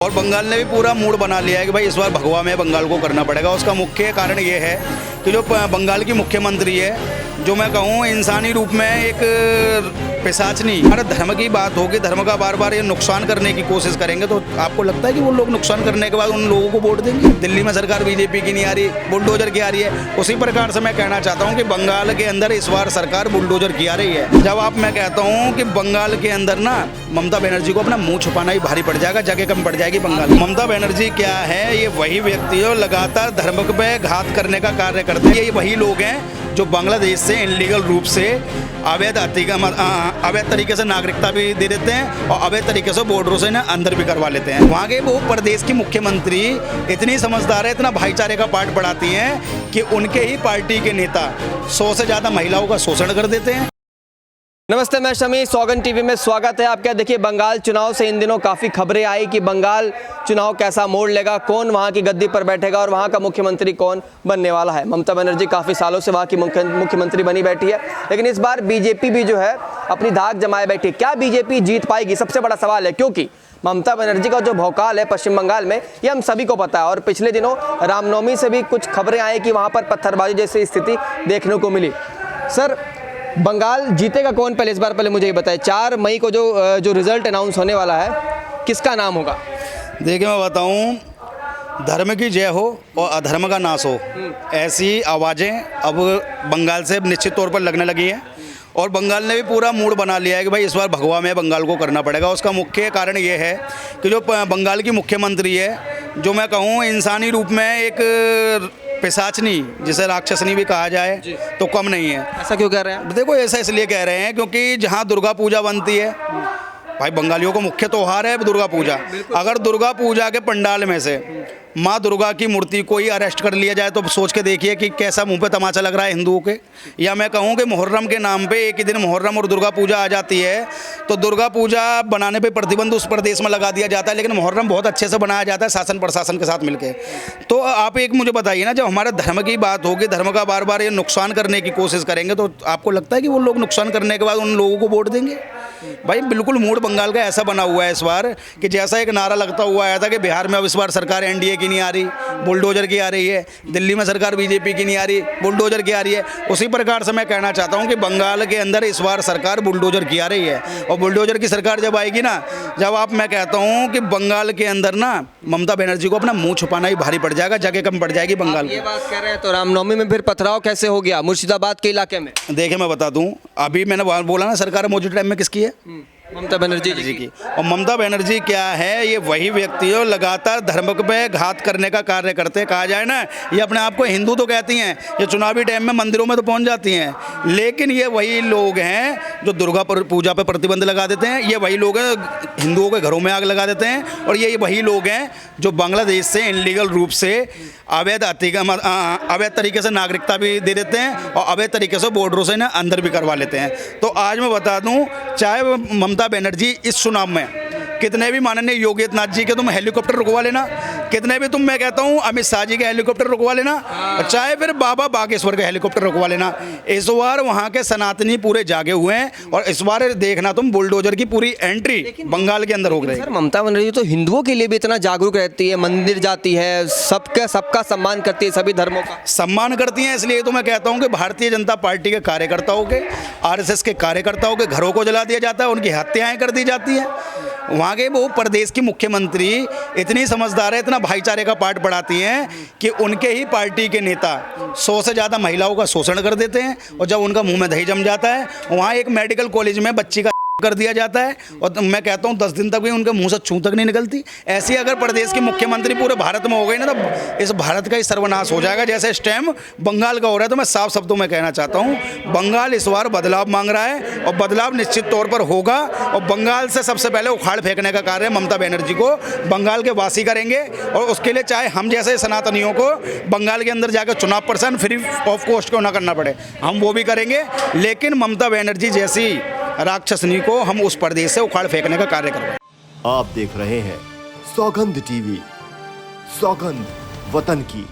और बंगाल ने भी पूरा मूड बना लिया है कि भाई इस बार भगवा में बंगाल को करना पड़ेगा। उसका मुख्य कारण ये है कि जो बंगाल की मुख्यमंत्री है, जो मैं कहूँ इंसानी रूप में एक पिशाचनी, हमारे धर्म की बात होगी, धर्म का बार बार ये नुकसान करने की कोशिश करेंगे तो आपको लगता है कि वो लोग नुकसान करने के बाद उन लोगों को वोट देंगे? दिल्ली में सरकार बीजेपी की नहीं आ रही, बुलडोजर की आ रही है। उसी प्रकार से मैं कहना चाहता हूँ कि बंगाल के अंदर इस बार सरकार बुलडोजर की आ रही है। जब आप मैं कहता हूँ कि बंगाल के अंदर ना ममता बनर्जी को अपना मुंह छुपाना ही भारी पड़ जाएगा, जगह कम पड़ जाएगी बंगाल। ममता बनर्जी क्या है, ये वही व्यक्ति है लगातार धर्म पे घात करने का कार्य करते हैं। ये वही लोग हैं जो बांग्लादेश से इनलीगल रूप से अवैध तरीके से नागरिकता भी दे देते हैं और अवैध तरीके से बॉर्डरों से ना अंदर भी करवा लेते हैं। वहाँ के वो प्रदेश की मुख्यमंत्री इतनी समझदार है, इतना भाईचारे का पाठ पढ़ाती हैं कि उनके ही पार्टी के नेता 100 से ज़्यादा महिलाओं का शोषण कर देते हैं। नमस्ते, मैं शमी, सौगंध टीवी में स्वागत है आपका। देखिए, बंगाल चुनाव से इन दिनों काफ़ी खबरें आई कि बंगाल चुनाव कैसा मोड़ लेगा, कौन वहां की गद्दी पर बैठेगा और वहां का मुख्यमंत्री कौन बनने वाला है। ममता बनर्जी काफ़ी सालों से वहां की मुख्यमंत्री बनी बैठी है, लेकिन इस बार बीजेपी भी जो है अपनी धाक जमाए बैठी। क्या बीजेपी जीत पाएगी, सबसे बड़ा सवाल है, क्योंकि ममता बनर्जी का जो भौकाल है पश्चिम बंगाल में, ये हम सभी को पता है। और पिछले दिनों रामनवमी से भी कुछ खबरें आई कि वहाँ पर पत्थरबाजी जैसी स्थिति देखने को मिली। सर, बंगाल जीतेगा कौन, पहले इस बार पहले मुझे ये बताएं। 4 मई को जो रिजल्ट अनाउंस होने वाला है, किसका नाम होगा? देखिए, मैं बताऊं, धर्म की जय हो और अधर्म का नाश हो, ऐसी आवाज़ें अब बंगाल से निश्चित तौर पर लगने लगी हैं। और बंगाल ने भी पूरा मूड बना लिया है कि भाई इस बार भगवा में बंगाल को करना पड़ेगा। उसका मुख्य कारण ये है कि जो बंगाल की मुख्यमंत्री है, जो मैं कहूँ इंसानी रूप में एक पिशाचनी, जिसे राक्षसनी भी कहा जाए तो कम नहीं है। ऐसा क्यों कह रहे हैं? देखो, ऐसा इसलिए कह रहे हैं क्योंकि जहाँ दुर्गा पूजा बनती है, भाई बंगालियों का मुख्य त्योहार है दुर्गा पूजा। अगर दुर्गा पूजा के पंडाल में से माँ दुर्गा की मूर्ति को ही अरेस्ट कर लिया जाए तो सोच के देखिए कि कैसा मुंह पे तमाचा लग रहा है हिंदुओं के। या मैं कहूँ कि मुहर्रम के नाम पे एक ही दिन मुहर्रम और दुर्गा पूजा आ जाती है तो दुर्गा पूजा बनाने पे प्रतिबंध उस प्रदेश में लगा दिया जाता है, लेकिन मुहर्रम बहुत अच्छे से बनाया जाता है शासन प्रशासन के साथ मिलकर। तो आप एक मुझे बताइए ना, जब हमारे धर्म की बात होगी, धर्म का बार बार ये नुकसान करने की कोशिश करेंगे तो आपको लगता है कि वो लोग नुकसान करने के बाद उन लोगों को वोट देंगे? भाई बिल्कुल मूड बंगाल का ऐसा बना हुआ है इस बार कि जैसा एक नारा लगता हुआ आया था कि बिहार में अब इस बार सरकार एनडीए की नहीं आ रही, बुलडोजर की आ रही है। दिल्ली में सरकार बीजेपी की नहीं आ रही, बुलडोजर की आ रही है। उसी प्रकार से मैं कहना चाहता हूं कि बंगाल के अंदर इस बार सरकार बुलडोजर की आ रही है। और बुलडोजर की सरकार जब आएगी ना, जब आप मैं कहता हूं कि बंगाल के अंदर ना ममता बनर्जी को अपना मुंह छुपाना ही भारी पड़ जाएगा, जगह कम पड़ जाएगी बंगाल। ये बात कह रहे हैं तो रामनवमी में फिर पथराव कैसे हो गया मुर्शिदाबाद के इलाके में? देखिए, मैं बता दूं, अभी मैंने बोला ना सरकार मौजूदा टाइम में किसकी है? ममता बनर्जी जी की। और ममता बनर्जी क्या है, ये वही व्यक्ति है लगातार धर्म पे घात करने का कार्य करते हैं। कहा जाए ना, ये अपने आप को हिंदू तो कहती हैं, ये चुनावी टाइम में मंदिरों में तो पहुंच जाती हैं, लेकिन ये वही लोग हैं जो दुर्गा पूजा पे प्रतिबंध लगा देते हैं। ये वही लोग हैं हिंदुओं के घरों में आग लगा देते हैं। और ये वही लोग हैं जो बांग्लादेश से इनलीगल रूप से अवैध तरीके से नागरिकता भी दे देते हैं और अवैध तरीके से बॉर्डरों से ना अंदर भी करवा लेते हैं। तो आज मैं बता दूं, चाहे ममता बनर्जी इस चुनाव में कितने भी माननीय योगी आदित्यनाथ जी के तुम हेलीकॉप्टर रुकवा लेना, कितने भी तुम मैं कहता हूं अमित शाह जी के हेलीकॉप्टर रुकवा लेना, चाहे फिर बाबा बागेश्वर के हेलीकॉप्टर रुकवा लेना, इस बार वहां के सनातनी पूरे जागे हुए हैं। और इस बार देखना तुम बुलडोजर की पूरी एंट्री बंगाल के अंदर हो गई। सर, ममता बनर्जी तो हिंदुओं के लिए भी इतना जागरूक रहती है, मंदिर जाती है, सबका सम्मान करती है, सभी धर्मों का सम्मान करती हैं। इसलिए तो मैं कहता हूं कि भारतीय जनता पार्टी के कार्यकर्ताओं के, आरएसएस के कार्यकर्ताओं के घरों को जला दिया जाता है, उनकी हत्याएं कर दी जाती हैं। वहाँ के वो प्रदेश की मुख्यमंत्री इतनी समझदार है, इतना भाईचारे का पाठ पढ़ाती हैं कि उनके ही पार्टी के नेता 100 से ज़्यादा महिलाओं का शोषण कर देते हैं। और जब उनका मुंह में दही जम जाता है, वहाँ एक मेडिकल कॉलेज में बच्ची का कर दिया जाता है और मैं कहता हूँ 10 दिन तक भी उनके मुंह से छू तक नहीं निकलती। ऐसी अगर प्रदेश की मुख्यमंत्री पूरे भारत में हो गई ना, तो इस भारत का ही सर्वनाश हो जाएगा, जैसे इस टाइम बंगाल का हो रहा है। तो मैं साफ शब्दों में कहना चाहता हूँ, बंगाल इस बार बदलाव मांग रहा है और बदलाव निश्चित तौर पर होगा। और बंगाल से सबसे पहले उखाड़ फेंकने का कार्य ममता बनर्जी को बंगाल के वासी करेंगे। और उसके लिए चाहे हम जैसे सनातनियों को बंगाल के अंदर जाकर चुनाव प्रचार फ्री ऑफ कॉस्ट क्यों ना करना पड़े, हम वो भी करेंगे। लेकिन ममता बनर्जी जैसी राक्षसनी को हम उस प्रदेश से उखाड़ फेंकने का कार्य करेंगे। आप देख रहे हैं सौगंध टीवी, सौगंध वतन की।